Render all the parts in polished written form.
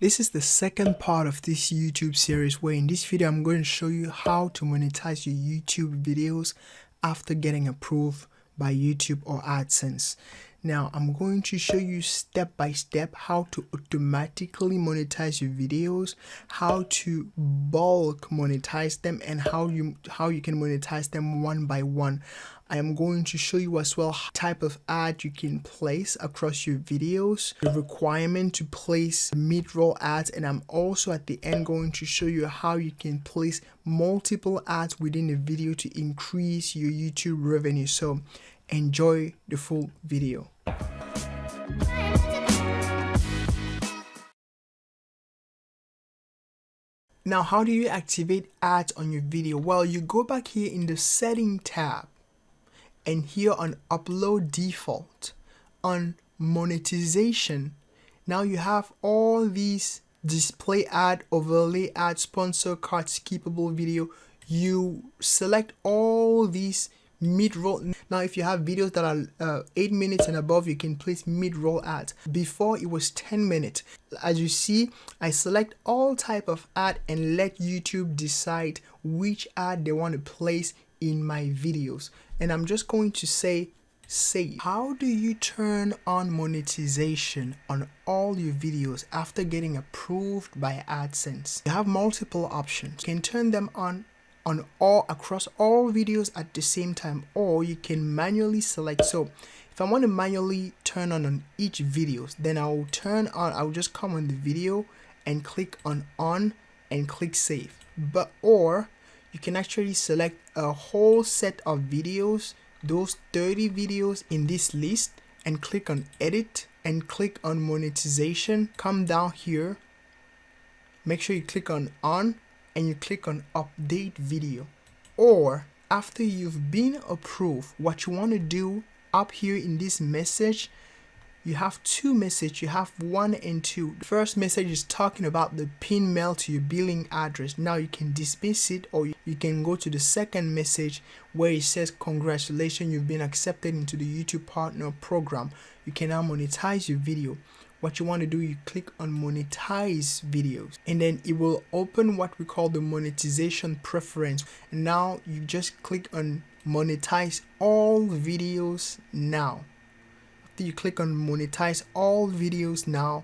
This is the second part of this YouTube series where in this video I'm going to show you how to monetize your YouTube videos after getting approved by YouTube or Adsense. Now I'm going to show you step by step how to automatically monetize your videos, how to bulk monetize them, and how you can monetize them one by one. I am going to show you as well type of ad you can place across your videos, the requirement to place mid-roll ads, and I'm also at the end going to show you how you can place multiple ads within a video to increase your YouTube revenue. So enjoy the full video. Now, how do you activate ads on your video? Well, you go back here in the setting tab, and here on upload default, on monetization, now you have all these display ad, overlay ad, sponsor card, skippable video. You select all these mid-roll. Now if you have videos that are 8 minutes and above, you can place mid-roll ads. Before it was 10 minutes. As you see, I select all type of ad and let YouTube decide which ad they want to place in my videos, and I'm just going to say save. How do you turn on monetization on all your videos after getting approved by Adsense? You have multiple options. You can turn them on all across all videos at the same time, or you can manually select. So if I want to manually turn on each videos, then I'll just come on the video and click on and click save. Or you can actually select a whole set of videos, those 30 videos in this list, and click on edit and click on monetization. Come down here, make sure you click on and you click on update video. Or after you've been approved, what you want to do up here in this message, you have two messages. You have 1 and 2. The first message is talking about the pin mail to your billing address. Now you can dismiss it, or you can go to the second message where it says congratulations, you've been accepted into the YouTube partner program. You can now monetize your video. What you want to do, you click on monetize videos, and then it will open what we call the monetization preference. And now you just click on monetize all videos now. You click on monetize all videos now,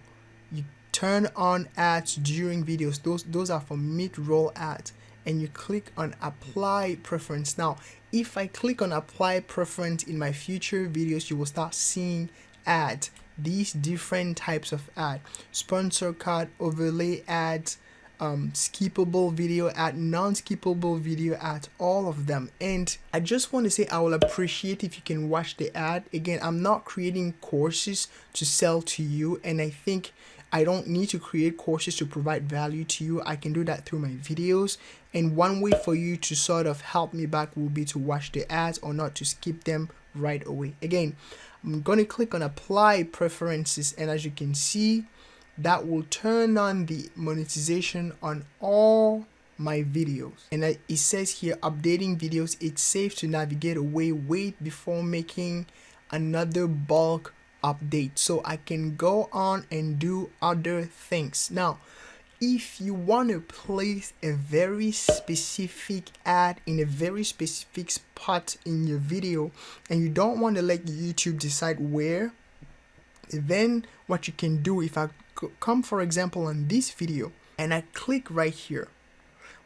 you turn on ads during videos. Those are for mid-roll ads, and you click on apply preference. Now if I click on apply preference in my future videos, you will start seeing ads, these different types of ad: sponsor card, overlay ads, skippable video ad, non-skippable video ad, all of them. And I just want to say I will appreciate if you can watch the ad. Again, I'm not creating courses to sell to you, and I think I don't need to create courses to provide value to you. I can do that through my videos, and one way for you to sort of help me back will be to watch the ads or not to skip them right away. Again, I'm going to click on apply preferences, and as you can see, that will turn on the monetization on all my videos. And it says here updating videos, it's safe to navigate away, wait before making another bulk update. So I can go on and do other things. Now if you want to place a very specific ad in a very specific spot in your video, and you don't want to let YouTube decide where, then what you can do, if I come for example on this video and I click right here,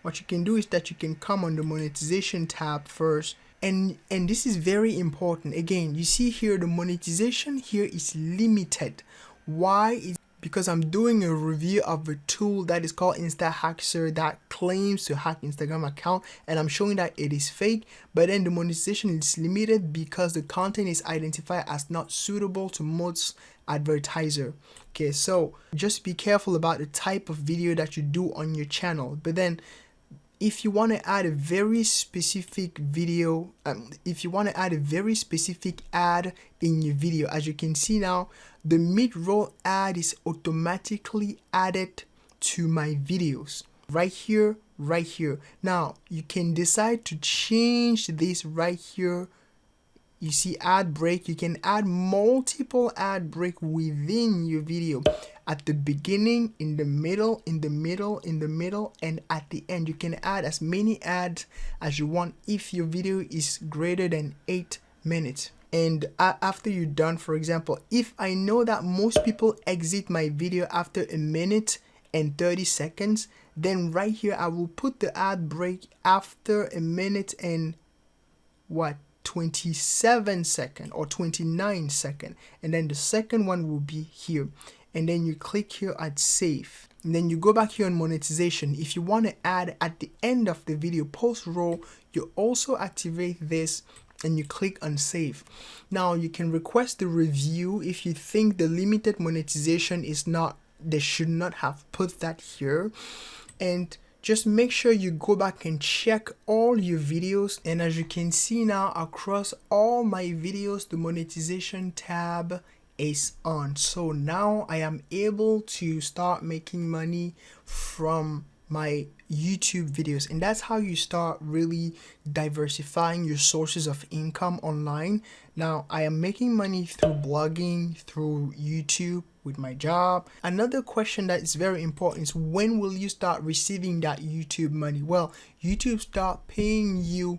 what you can do is that you can come on the monetization tab first, and this is very important. Again, you see here the monetization here is limited. Why? Is because I'm doing a review of a tool that is called InstaHackser that claims to hack Instagram account, and I'm showing that it is fake. But then the monetization is limited because the content is identified as not suitable to most advertiser. Okay, so just be careful about the type of video that you do on your channel. But then if you want to add a very specific video, if you want to add a very specific ad in your video, as you can see now, the mid-roll ad is automatically added to my videos right here. Now you can decide to change this right here you see ad break. You can add multiple ad break within your video, at the beginning, in the middle, in the middle, in the middle, and at the end. You can add as many ads as you want if your video is greater than 8 minutes. And after you're done, for example, if I know that most people exit my video after 1 minute and 30 seconds, then right here I will put the ad break after 1 minute and 27 second or 29 second, and then the second one will be here, and then you click here at save, and then you go back here on monetization. If you want to add at the end of the video post roll, you also activate this and you click on save. Now you can request the review if you think the limited monetization is not, they should not have put that here. And just make sure you go back and check all your videos, and as you can see now, across all my videos the monetization tab is on. So now I am able to start making money from my YouTube videos, and that's how you start really diversifying your sources of income online. Now I am making money through blogging, through YouTube, with my job. Another question that is very important is, when will you start receiving that YouTube money? Well, YouTube start paying you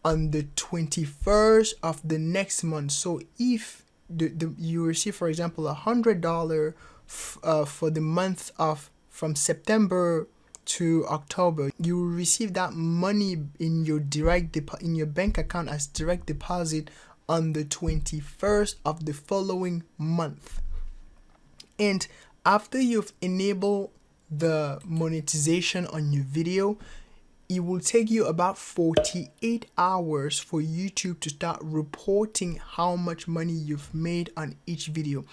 on the 21st of the next month. So if you receive, for example, $100 for the month of from September to October, you will receive that money in your in your bank account as direct deposit on the 21st of the following month. And after you've enabled the monetization on your video, it will take you about 48 hours for YouTube to start reporting how much money you've made on each video.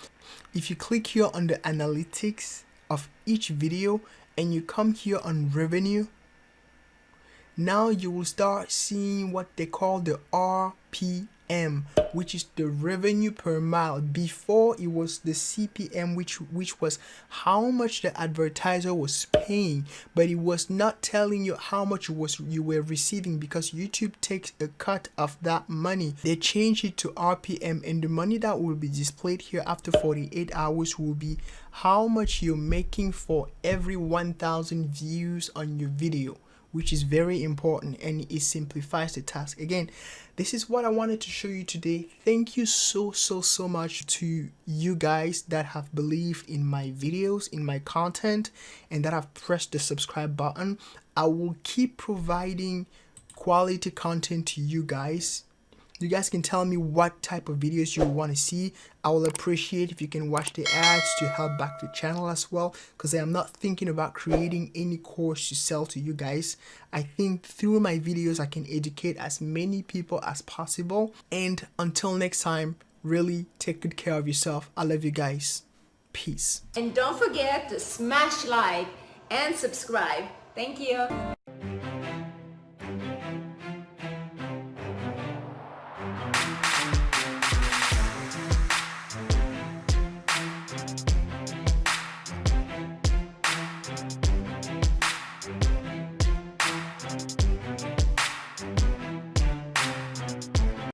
If you click here on the analytics of each video and you come here on revenue, now you will start seeing what they call the RPM, which is the revenue per mile. Before, it was the CPM, which was how much the advertiser was paying, but it was not telling you how much you were receiving, because YouTube takes a cut of that money. They change it to RPM, and the money that will be displayed here after 48 hours will be how much you're making for every 1,000 views on your video, which is very important, and it simplifies the task. Again, this is what I wanted to show you today. Thank you so much to you guys that have believed in my videos, in my content, and that have pressed the subscribe button. I will keep providing quality content to you guys. You guys can tell me what type of videos you want to see. I will appreciate if you can watch the ads to help back the channel as well, because I am not thinking about creating any course to sell to you guys. I think through my videos I can educate as many people as possible. And until next time, really take good care of yourself. I love you guys. Peace. And don't forget to smash like and subscribe. Thank you.